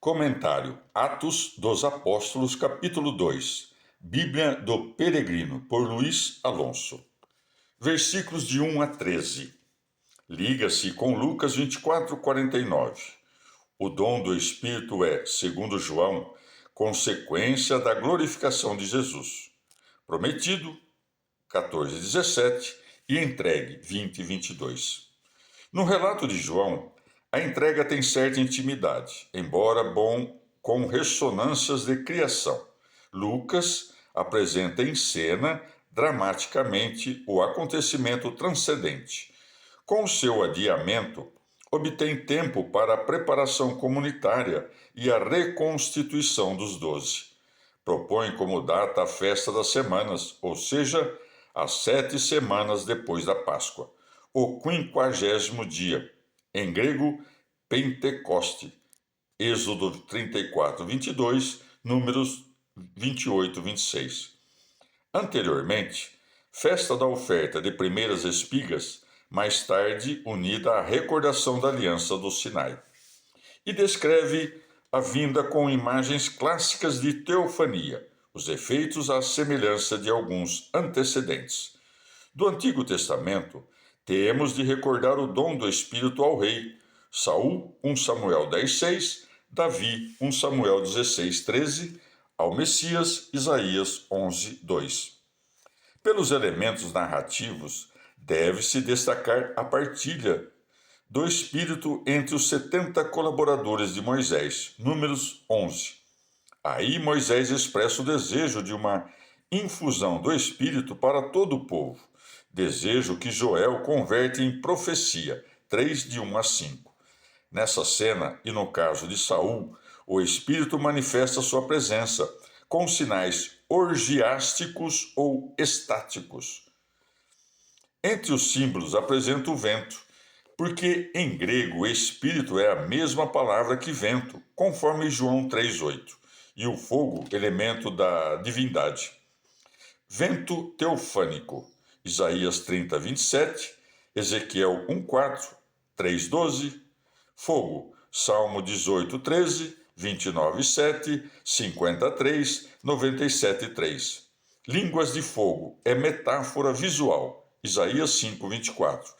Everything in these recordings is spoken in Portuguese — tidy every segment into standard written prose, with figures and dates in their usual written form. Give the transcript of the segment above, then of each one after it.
Comentário: Atos dos Apóstolos, capítulo 2. Bíblia do Peregrino, por Luiz Alonso. Versículos de 1 a 13. Liga-se com Lucas 24:49. O dom do Espírito é, segundo João, consequência da glorificação de Jesus. Prometido, 14:17, e entregue, 20:22. No relato de João, a entrega tem certa intimidade, embora bom com ressonâncias de criação. Lucas apresenta em cena dramaticamente o acontecimento transcendente. Com seu adiamento, obtém tempo para a preparação comunitária e a reconstituição dos 12. Propõe como data a festa das semanas, ou seja, as 7 semanas depois da Páscoa, o 50º dia, em grego, Pentecoste, Êxodo 34:22, Números 28:26. Anteriormente, festa da oferta de primeiras espigas, mais tarde unida à recordação da aliança do Sinai. E descreve a vinda com imagens clássicas de teofania, os efeitos à semelhança de alguns antecedentes. Do Antigo Testamento, temos de recordar o dom do Espírito ao rei, Saul, 1 Samuel 10:6, Davi, 1 Samuel 16:13, ao Messias, Isaías 11:2. Pelos elementos narrativos, deve-se destacar a partilha do Espírito entre os 70 colaboradores de Moisés, Números 11. Aí Moisés expressa o desejo de uma infusão do Espírito para todo o povo, desejo que Joel converte em profecia, 3 de 1 a 5. Nessa cena, e no caso de Saul, o Espírito manifesta sua presença, com sinais orgiásticos ou estáticos. Entre os símbolos apresenta o vento, porque em grego espírito é a mesma palavra que vento, conforme João 3:8, e o fogo, elemento da divindade. Vento teofânico, Isaías 30:27, Ezequiel 1:4, 3:12, fogo, Salmo 18:13, 29:7, 53, 97:3. Línguas de fogo é metáfora visual, Isaías 5:24,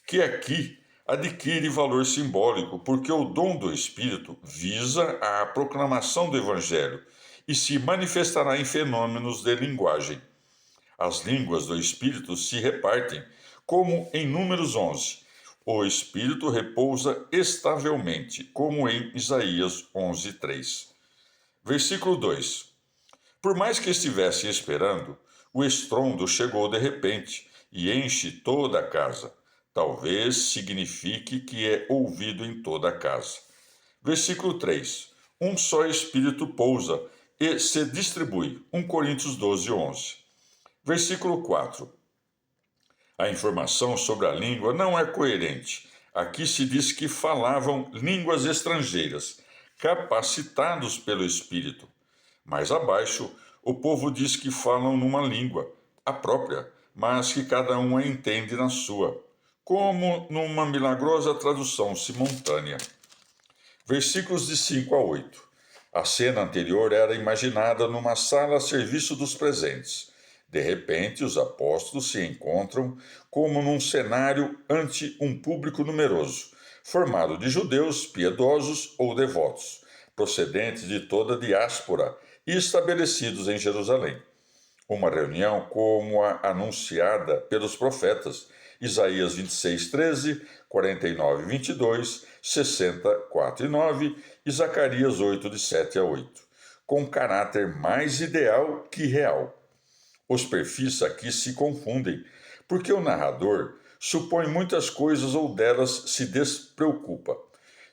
que aqui adquire valor simbólico porque o dom do Espírito visa a proclamação do Evangelho e se manifestará em fenômenos de linguagem. As línguas do Espírito se repartem, como em Números 11. O Espírito repousa estavelmente, como em Isaías 11:3. Versículo 2. Por mais que estivessem esperando, o estrondo chegou de repente e enche toda a casa. Talvez signifique que é ouvido em toda a casa. Versículo 3. Um só Espírito pousa e se distribui. 1 Coríntios 12:11. Versículo 4. A informação sobre a língua não é coerente. Aqui se diz que falavam línguas estrangeiras, capacitados pelo Espírito. Mais abaixo, o povo diz que falam numa língua, a própria, mas que cada um a entende na sua, como numa milagrosa tradução simultânea. Versículos de 5 a 8. A cena anterior era imaginada numa sala a serviço dos presentes. De repente, os apóstolos se encontram como num cenário ante um público numeroso, formado de judeus piedosos ou devotos, procedentes de toda a diáspora e estabelecidos em Jerusalém. Uma reunião como a anunciada pelos profetas, Isaías 26:13, 49:22, 64:9 e Zacarias 8, de 7 a 8, com caráter mais ideal que real. Os perfis aqui se confundem, porque o narrador supõe muitas coisas ou delas se despreocupa.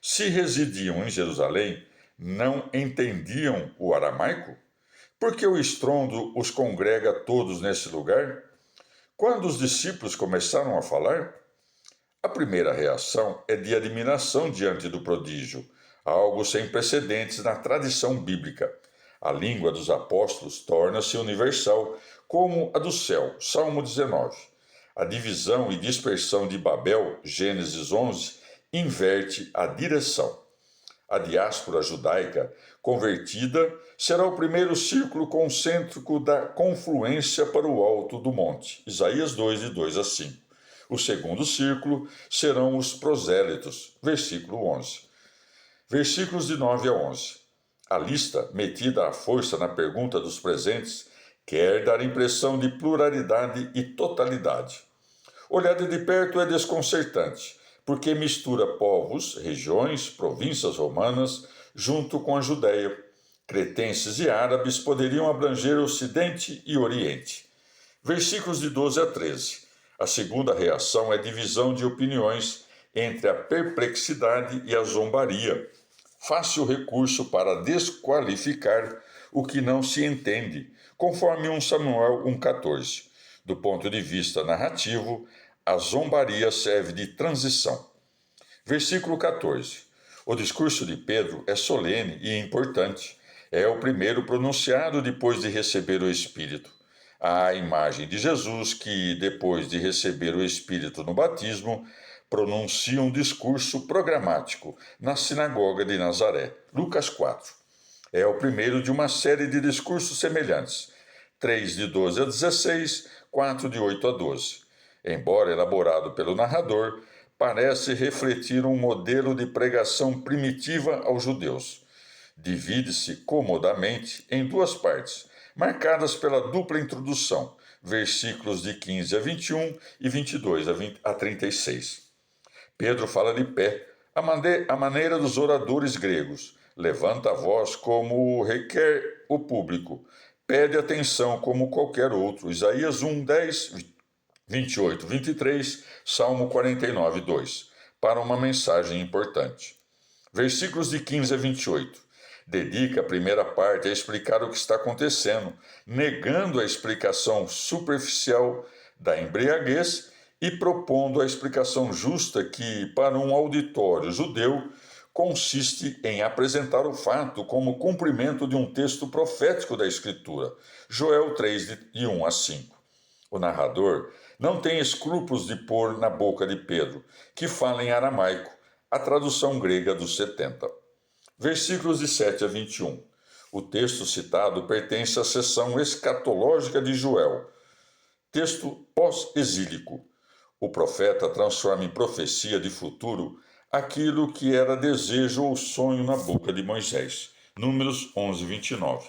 Se residiam em Jerusalém, não entendiam o aramaico? Por que o estrondo os congrega todos nesse lugar? Quando os discípulos começaram a falar, a primeira reação é de admiração diante do prodígio, algo sem precedentes na tradição bíblica. A língua dos apóstolos torna-se universal, como a do céu, Salmo 19. A divisão e dispersão de Babel, Gênesis 11, inverte a direção. A diáspora judaica convertida será o primeiro círculo concêntrico da confluência para o alto do monte. Isaías 2, de 2 a 5. O segundo círculo serão os prosélitos. Versículo 11. Versículos de 9 a 11. A lista, metida à força na pergunta dos presentes, quer dar impressão de pluralidade e totalidade. Olhada de perto é desconcertante, porque mistura povos, regiões, províncias romanas, junto com a Judéia. Cretenses e árabes poderiam abranger Ocidente e Oriente. Versículos de 12 a 13. A segunda reação é divisão de opiniões entre a perplexidade e a zombaria. Fácil recurso para desqualificar o que não se entende, conforme 1 Samuel 1,14. Do ponto de vista narrativo, a zombaria serve de transição. Versículo 14. O discurso de Pedro é solene e importante. É o primeiro pronunciado depois de receber o Espírito. A imagem de Jesus que, depois de receber o Espírito no batismo, pronuncia um discurso programático na sinagoga de Nazaré. Lucas 4. É o primeiro de uma série de discursos semelhantes. 3 de 12 a 16, 4 de 8 a 12. Embora elaborado pelo narrador, parece refletir um modelo de pregação primitiva aos judeus. Divide-se comodamente em duas partes, marcadas pela dupla introdução, versículos de 15 a 21 e 22 a 36. Pedro fala de pé, à maneira dos oradores gregos. Levanta a voz como requer o público. Pede atenção como qualquer outro. Isaías 1, 10, 28, 23, Salmo 49, 2. Para uma mensagem importante. Versículos de 15 a 28. Dedica a primeira parte a explicar o que está acontecendo, negando a explicação superficial da embriaguez e propondo a explicação justa que, para um auditório judeu, consiste em apresentar o fato como cumprimento de um texto profético da Escritura, Joel 3, de 1 a 5. O narrador não tem escrúpulos de pôr na boca de Pedro, que fala em aramaico, a tradução grega dos 70. Versículos de 7 a 21. O texto citado pertence à seção escatológica de Joel, texto pós-exílico. O profeta transforma em profecia de futuro aquilo que era desejo ou sonho na boca de Moisés. Números 11, 29.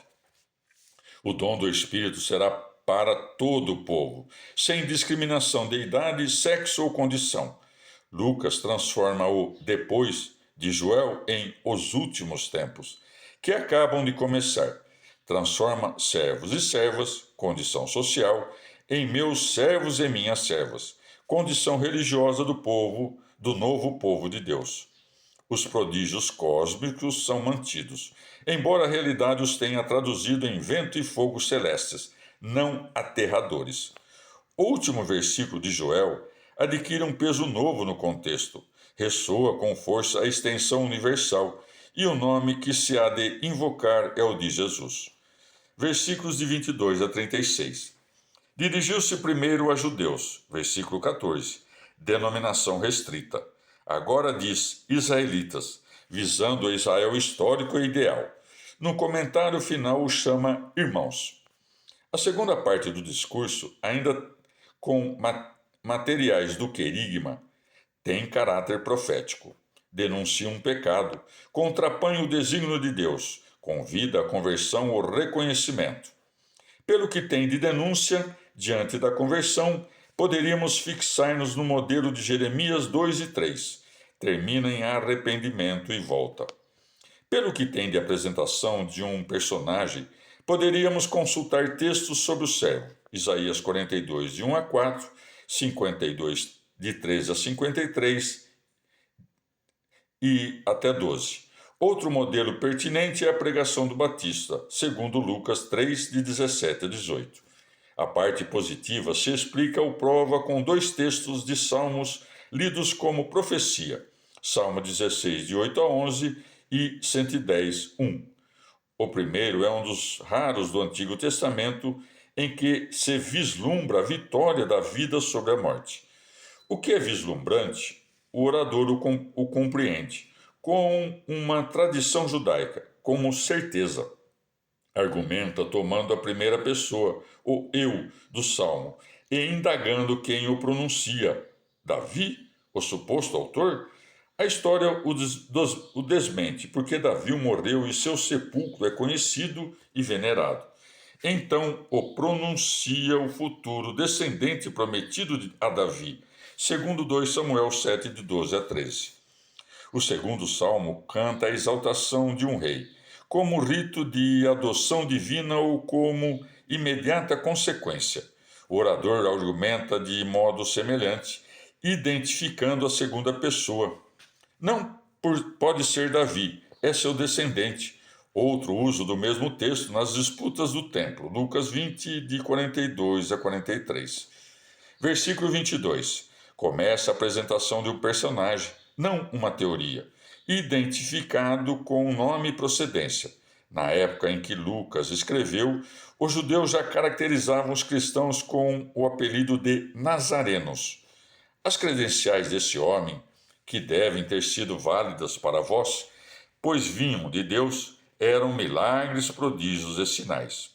O dom do Espírito será para todo o povo, sem discriminação de idade, sexo ou condição. Lucas transforma o depois de Joel em os últimos tempos, que acabam de começar. Transforma servos e servas, condição social, em meus servos e minhas servas, condição religiosa do povo, do novo povo de Deus. Os prodígios cósmicos são mantidos, embora a realidade os tenha traduzido em vento e fogo celestes, não aterradores. O último versículo de Joel adquire um peso novo no contexto. Ressoa com força a extensão universal, e o nome que se há de invocar é o de Jesus. Versículos de 22 a 36. Dirigiu-se primeiro a judeus, versículo 14, denominação restrita. Agora diz israelitas, visando o Israel histórico e ideal. No comentário final o chama irmãos. A segunda parte do discurso, ainda com materiais do querigma, tem caráter profético. Denuncia um pecado, contrapõe o desígnio de Deus, convida a conversão ou reconhecimento. Pelo que tem de denúncia, diante da conversão, poderíamos fixar-nos no modelo de Jeremias 2 e 3. Termina em arrependimento e volta. Pelo que tem de apresentação de um personagem, poderíamos consultar textos sobre o servo. Isaías 42, de 1 a 4, 52, de 13 a 53 e até 12. Outro modelo pertinente é a pregação do Batista, segundo Lucas 3, de 17 a 18. A parte positiva se explica ou prova com dois textos de Salmos lidos como profecia, Salmo 16, de 8 a 11 e 110, 1. O primeiro é um dos raros do Antigo Testamento em que se vislumbra a vitória da vida sobre a morte. O que é vislumbrante, o orador o compreende, com uma tradição judaica, como certeza. Argumenta tomando a primeira pessoa, o eu, do salmo, e indagando quem o pronuncia. Davi, o suposto autor? A história o desmente, porque Davi morreu e seu sepulcro é conhecido e venerado. Então o pronuncia o futuro descendente prometido a Davi, segundo 2 Samuel 7, de 12 a 13. O segundo salmo canta a exaltação de um rei, como rito de adoção divina ou como imediata consequência. O orador argumenta de modo semelhante, identificando a segunda pessoa. Não pode ser Davi, é seu descendente. Outro uso do mesmo texto nas disputas do templo, Lucas 20, de 42 a 43. Versículo 22. Começa a apresentação de um personagem, não uma teoria, identificado com nome e procedência. Na época em que Lucas escreveu, os judeus já caracterizavam os cristãos com o apelido de nazarenos. As credenciais desse homem, que devem ter sido válidas para vós, pois vinham de Deus, eram milagres, prodígios e sinais.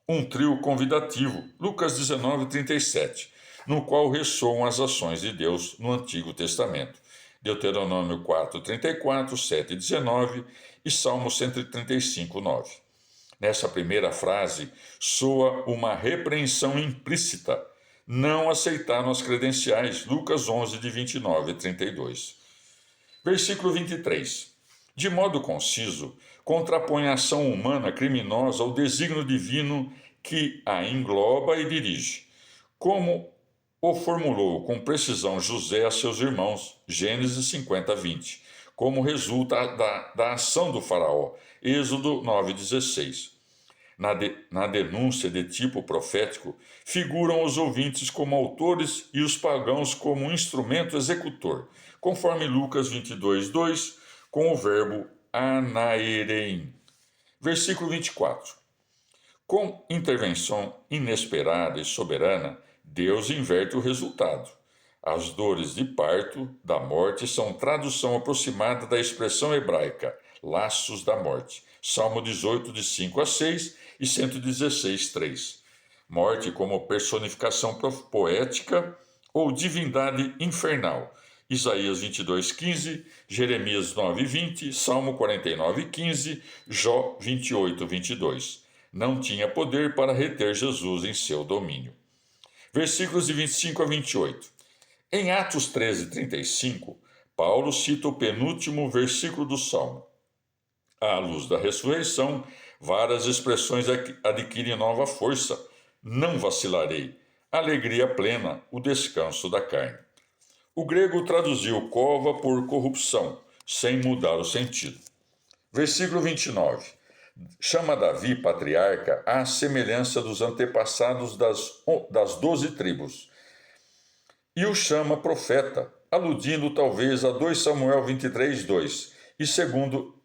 Um trio convidativo, Lucas 19, 37, no qual ressoam as ações de Deus no Antigo Testamento. Deuteronômio 4, 34, 7, 19 e Salmo 135, 9. Nessa primeira frase, soa uma repreensão implícita. Não aceitaram as credenciais, Lucas 11, de 29 a 32. Versículo 23. De modo conciso, contrapõe a ação humana criminosa ao desígnio divino que a engloba e dirige. Como o formulou com precisão José a seus irmãos, Gênesis 50, 20, como resulta da ação do faraó, Êxodo 9,16. Na denúncia de tipo profético, figuram os ouvintes como autores e os pagãos como instrumento executor, conforme Lucas 22, 2, com o verbo anaerein. Versículo 24. Com intervenção inesperada e soberana, Deus inverte o resultado. As dores de parto, da morte, são tradução aproximada da expressão hebraica, laços da morte. Salmo 18, de 5 a 6 e 116, 3. Morte como personificação poética ou divindade infernal. Isaías 22, 15, Jeremias 9, 20, Salmo 49, 15, Jó 28, 22. Não tinha poder para reter Jesus em seu domínio. Versículos de 25 a 28. Em Atos 13, 35, Paulo cita o penúltimo versículo do Salmo. À luz da ressurreição, várias expressões adquirem nova força. Não vacilarei. Alegria plena, o descanso da carne. O grego traduziu cova por corrupção, sem mudar o sentido. Versículo 29. Chama Davi patriarca à semelhança dos antepassados das 12 tribos. E o chama profeta, aludindo talvez a 2 Samuel 23, 2, e segundo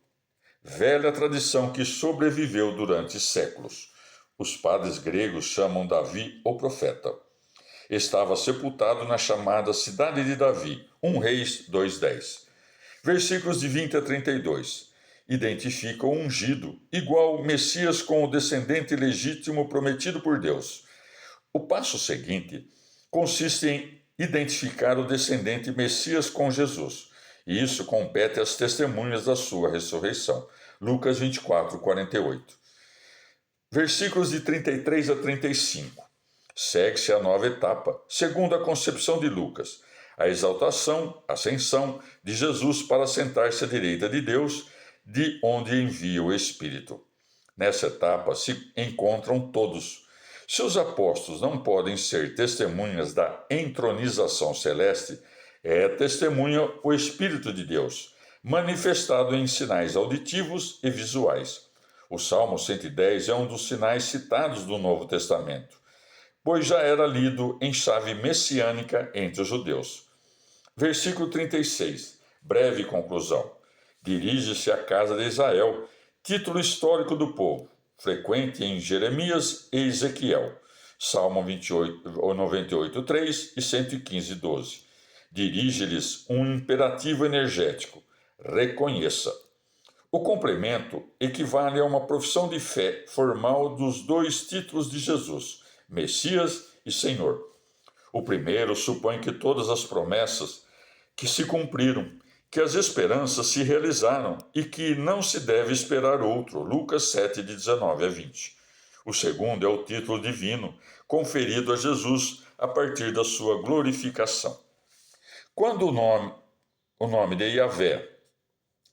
velha tradição que sobreviveu durante séculos. Os padres gregos chamam Davi o profeta. Estava sepultado na chamada cidade de Davi, 1 Reis 2:10. Versículos de 20 a 32. Identifica o ungido, igual o Messias com o descendente legítimo prometido por Deus. O passo seguinte consiste em identificar o descendente Messias com Jesus. E isso compete às testemunhas da sua ressurreição. Lucas 24, 48. Versículos de 33 a 35. Segue-se a nova etapa, segundo a concepção de Lucas, a exaltação, ascensão de Jesus para sentar-se à direita de Deus, de onde envia o Espírito. Nessa etapa se encontram todos. Se os apóstolos não podem ser testemunhas da entronização celeste, é testemunha o Espírito de Deus, manifestado em sinais auditivos e visuais. O Salmo 110 é um dos sinais citados do Novo Testamento, pois já era lido em chave messiânica entre os judeus. Versículo 36, breve conclusão. Dirige-se à casa de Israel, título histórico do povo, frequente em Jeremias e Ezequiel, Salmo 98, 3 e 115, 12. Dirige-lhes um imperativo energético. reconheça. O complemento equivale a uma profissão de fé formal dos dois títulos de Jesus, Messias e Senhor. O primeiro supõe que todas as promessas que se cumpriram, que as esperanças se realizaram e que não se deve esperar outro, Lucas 7, de 19 a 20. O segundo é o título divino, conferido a Jesus a partir da sua glorificação. Quando o nome de Yahvé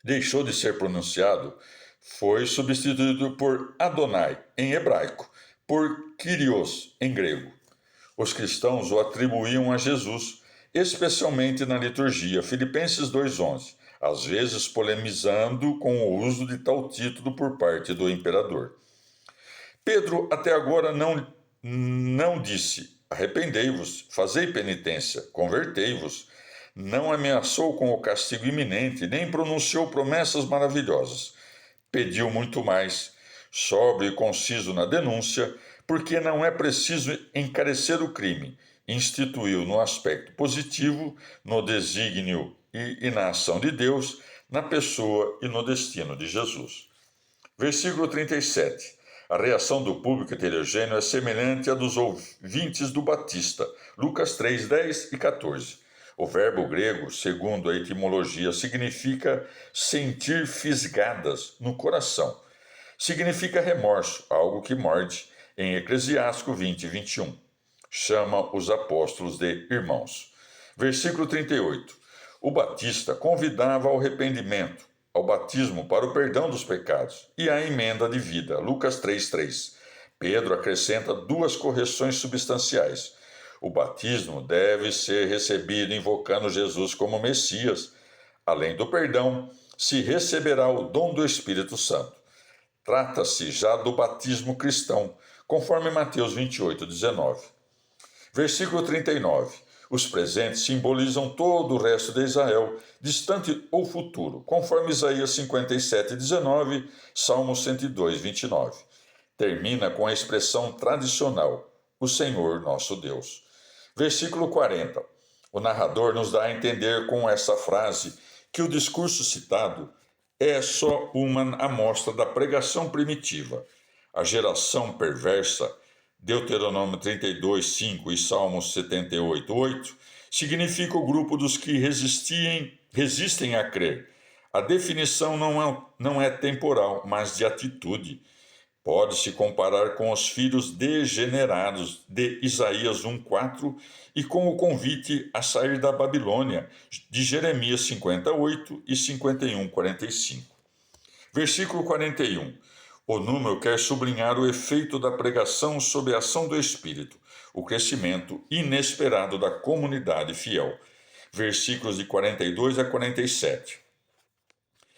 deixou de ser pronunciado, foi substituído por Adonai, em hebraico, por Kyrios, em grego. Os cristãos o atribuíam a Jesus, especialmente na liturgia, Filipenses 2,11, às vezes polemizando com o uso de tal título por parte do imperador. Pedro até agora não disse: arrependei-vos, fazei penitência, convertei-vos. Não ameaçou com o castigo iminente, nem pronunciou promessas maravilhosas. Pediu muito mais, sóbrio e conciso na denúncia, porque não é preciso encarecer o crime. Instituiu no aspecto positivo, no desígnio e na ação de Deus, na pessoa e no destino de Jesus. Versículo 37. A reação do público heterogêneo é semelhante à dos ouvintes do Batista, Lucas 3, 10 e 14. O verbo grego, segundo a etimologia, significa sentir fisgadas no coração. Significa remorso, algo que morde, em Eclesiástico 20, 21. Chama os apóstolos de irmãos. Versículo 38. O Batista convidava ao arrependimento, ao batismo para o perdão dos pecados e à emenda de vida, Lucas 3:3. Pedro acrescenta duas correções substanciais. O batismo deve ser recebido invocando Jesus como Messias. Além do perdão, se receberá o dom do Espírito Santo. Trata-se já do batismo cristão, conforme Mateus 28:19. Versículo 39. Os presentes simbolizam todo o resto de Israel, distante ou futuro, conforme Isaías 57:19, Salmo 102:29. Termina com a expressão tradicional, o Senhor nosso Deus. Versículo 40. O narrador nos dá a entender com essa frase que o discurso citado é só uma amostra da pregação primitiva. A geração perversa, Deuteronômio 32:5 e Salmos 78:8, significa o grupo dos que resistem a crer. A definição não é temporal, mas de atitude. Pode-se comparar com os filhos degenerados de Isaías 1:4 e com o convite a sair da Babilônia, de Jeremias 58 e 51:45. Versículo 41. O número quer sublinhar o efeito da pregação sob a ação do Espírito, o crescimento inesperado da comunidade fiel. Versículos de 42 a 47.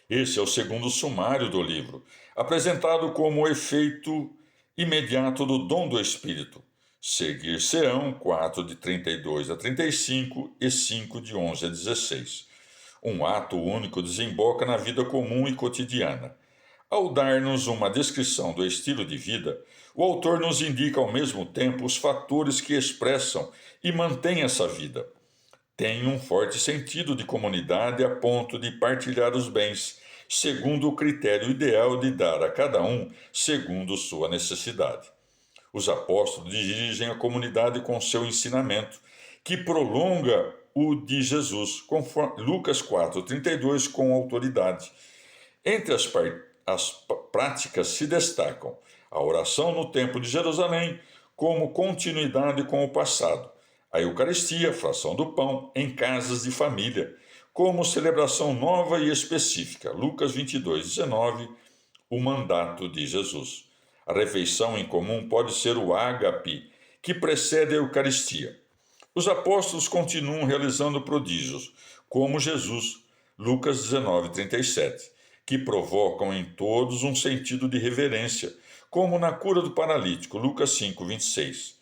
Esse é o segundo sumário do livro, apresentado como o efeito imediato do dom do Espírito. Seguir-se-ão 4 de 32 a 35 e 5 de 11 a 16. Um ato único desemboca na vida comum e cotidiana. Ao dar-nos uma descrição do estilo de vida, o autor nos indica ao mesmo tempo os fatores que expressam e mantêm essa vida. Tem um forte sentido de comunidade a ponto de partilhar os bens, segundo o critério ideal de dar a cada um segundo sua necessidade. Os apóstolos dirigem a comunidade com seu ensinamento, que prolonga o de Jesus, conforme Lucas 4:32, com autoridade. Entre as práticas se destacam a oração no Templo de Jerusalém, como continuidade com o passado, a Eucaristia, fração do pão, em casas de família, como celebração nova e específica, Lucas 22:19, o mandato de Jesus. A refeição em comum pode ser o ágape, que precede a Eucaristia. Os apóstolos continuam realizando prodígios, como Jesus, Lucas 19:37, que provocam em todos um sentido de reverência, como na cura do paralítico, Lucas 5:26.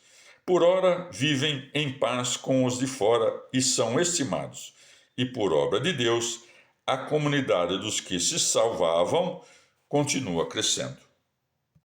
Por ora vivem em paz com os de fora e são estimados, e por obra de Deus, a comunidade dos que se salvavam continua crescendo.